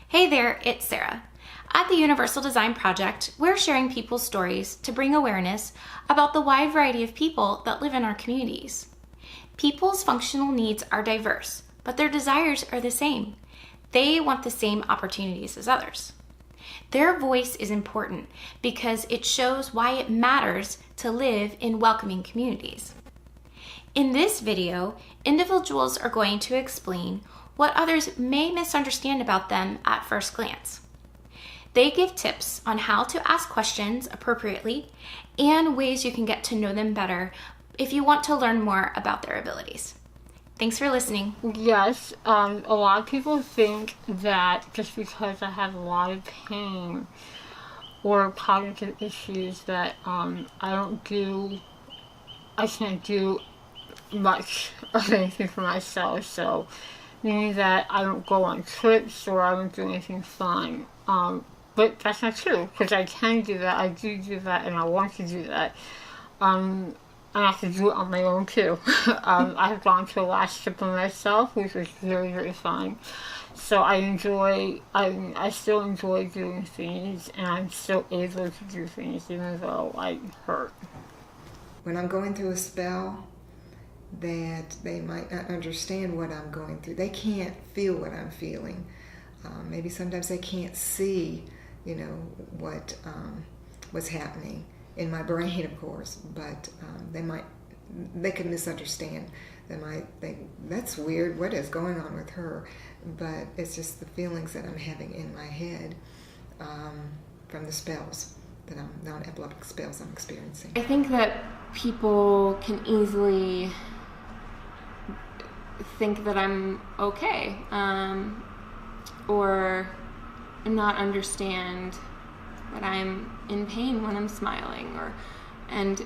Hey there, it's Sarah. At the Universal Design Project, we're sharing people's stories to bring awareness about the wide variety of people that live in our communities. People's functional needs are diverse, but their desires are the same. They want the same opportunities as others. Their voice is important because it shows why it matters to live in welcoming communities. In this video, individuals are going to explain what others may misunderstand about them at first glance. They give tips on how to ask questions appropriately and ways you can get to know them better if you want to learn more about their abilities. Thanks for listening. Yes, a lot of people think that just because I have a lot of pain or cognitive issues that I can't do much of anything for myself, so meaning that I don't go on trips or I don't do anything fun. But that's not true, because I can do that, I do that, and I want to do that. And I have to do it on my own too. I have gone to a last trip by myself, which was very, very fun. So I still enjoy doing things, and I'm still able to do things even though I hurt. When I'm going through a spell, that they might not understand what I'm going through. They can't feel what I'm feeling. Maybe sometimes they can't see, what's happening in my brain, of course. But they could misunderstand. They might think, that's weird, what is going on with her? But it's just the feelings that I'm having in my head from the spells, non-epileptic spells I'm experiencing. I think that people can easily think that I'm okay, or not understand that I'm in pain when I'm smiling, and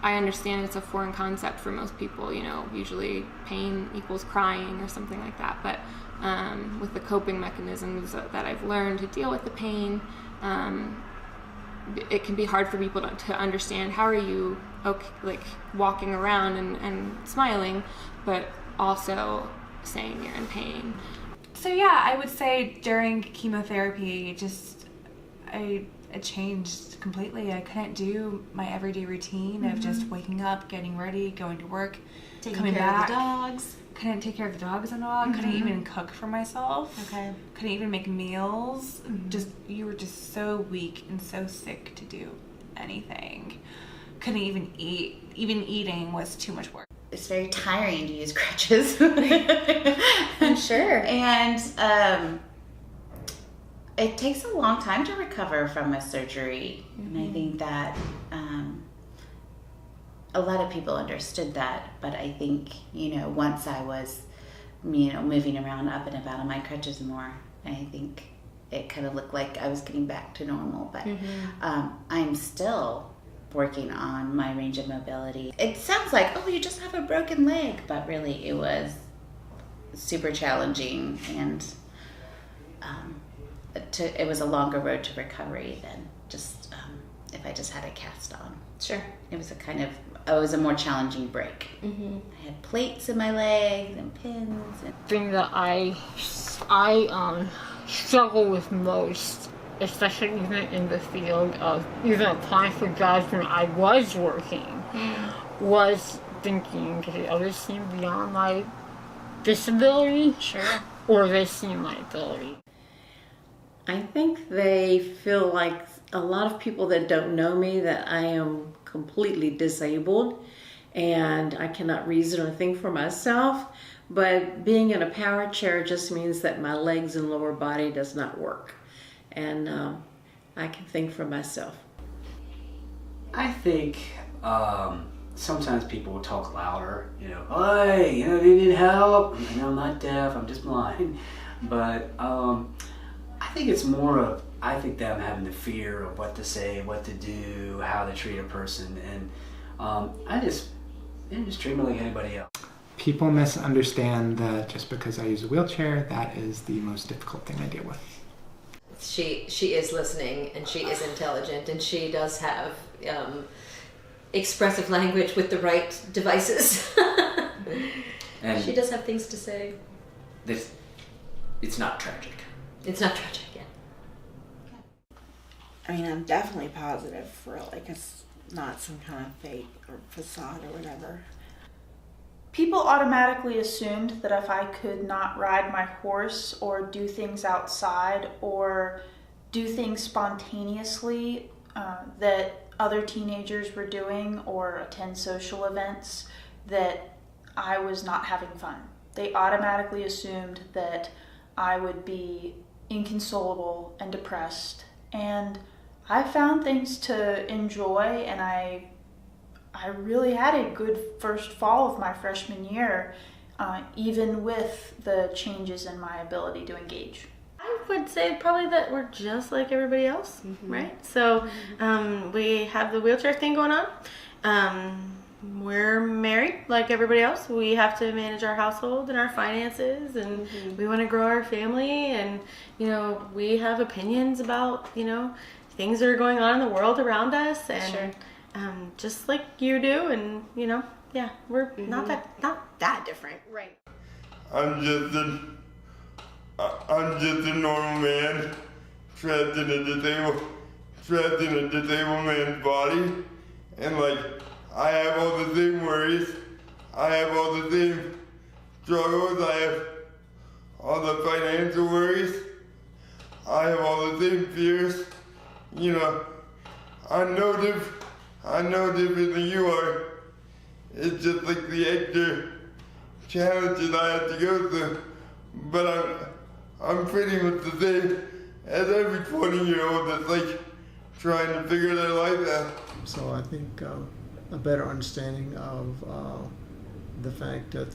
I understand it's a foreign concept for most people. Usually pain equals crying or something like that, but with the coping mechanisms that I've learned to deal with the pain, it can be hard for people to understand how are you walking around and smiling, but also saying you're in pain. So yeah, I would say during chemotherapy, I changed completely. I couldn't do my everyday routine of just waking up, getting ready, going to work, coming back. Taking care of the dogs. Couldn't take care of the dogs and all. Couldn't even cook for myself. Okay. Couldn't even make meals. You were just so weak and so sick to do anything. Couldn't even eat. Even eating was too much work. It's very tiring to use crutches. I'm sure. And it takes a long time to recover from a surgery. And I think that a lot of people understood that, but I think, once I was, moving around up and about on my crutches more, I think it kind of looked like I was getting back to normal. But I'm still working on my range of mobility. It sounds like, oh, you just have a broken leg, but really it was super challenging, and it was a longer road to recovery than just if I just had a cast on. Sure. It was a more challenging break. I had plates in my legs and pins. The thing that I struggle with most, especially even in the field of even applying for jobs when I was working, was thinking, do the others seem beyond my disability? Sure. Or they see my ability? I think they feel like a lot of people that don't know me that I am completely disabled and I cannot reason or think for myself, but being in a power chair just means that my legs and lower body does not work, and I can think for myself. I think sometimes people will talk louder, hey, they need help. I'm not deaf, I'm just blind. But I think it's more of, them having the fear of what to say, what to do, how to treat a person, and I just treat me like anybody else. People misunderstand that just because I use a wheelchair, that is the most difficult thing I deal with. She is listening, and she is intelligent, and she does have expressive language with the right devices. And she does have things to say. It's not tragic. It's not tragic yet. I mean, I'm definitely positive for it. Like, it's not some kind of fake or facade or whatever. People automatically assumed that if I could not ride my horse or do things outside or do things spontaneously that other teenagers were doing or attend social events, that I was not having fun. They automatically assumed that I would be inconsolable and depressed. And I found things to enjoy, and I really had a good first fall of my freshman year, even with the changes in my ability to engage. I would say probably that we're just like everybody else, right? So we have the wheelchair thing going on. We're married like everybody else. We have to manage our household and our finances, and we want to grow our family, and you know, we have opinions about, you know, things that are going on in the world around us, and just like you do, and you know, yeah, we're not that different, right? I'm just a normal man trapped in a disabled man's body, and like, I have all the same worries, I have all the same struggles, I have all the financial worries, I have all the same fears. You know, I'm no different than you are. It's just like the extra challenges I have to go through, but I'm pretty much the same as every 20-year-old that's like trying to figure their life out. So I think a better understanding of the fact that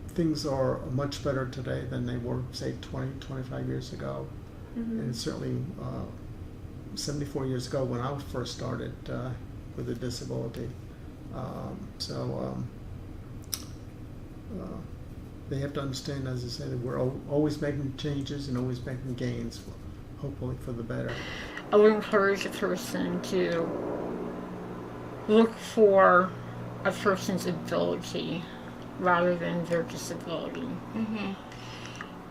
things are much better today than they were, say, 20, 25 years ago. And certainly 74 years ago when I first started with a disability. They have to understand, as I said, that we're always making changes and always making gains, hopefully for the better. I would encourage a person to look for a person's ability rather than their disability,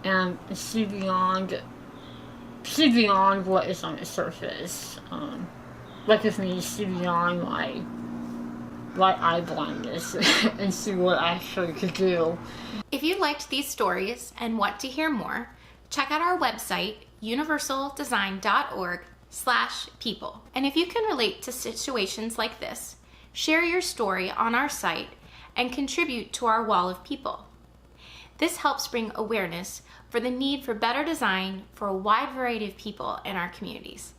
and see beyond what is on the surface. Like with me, see beyond my eye blindness and see what I actually could do. If you liked these stories and want to hear more, check out our website, universaldesign.org/people. And if you can relate to situations like this, share your story on our site and contribute to our wall of people. This helps bring awareness for the need for better design for a wide variety of people in our communities.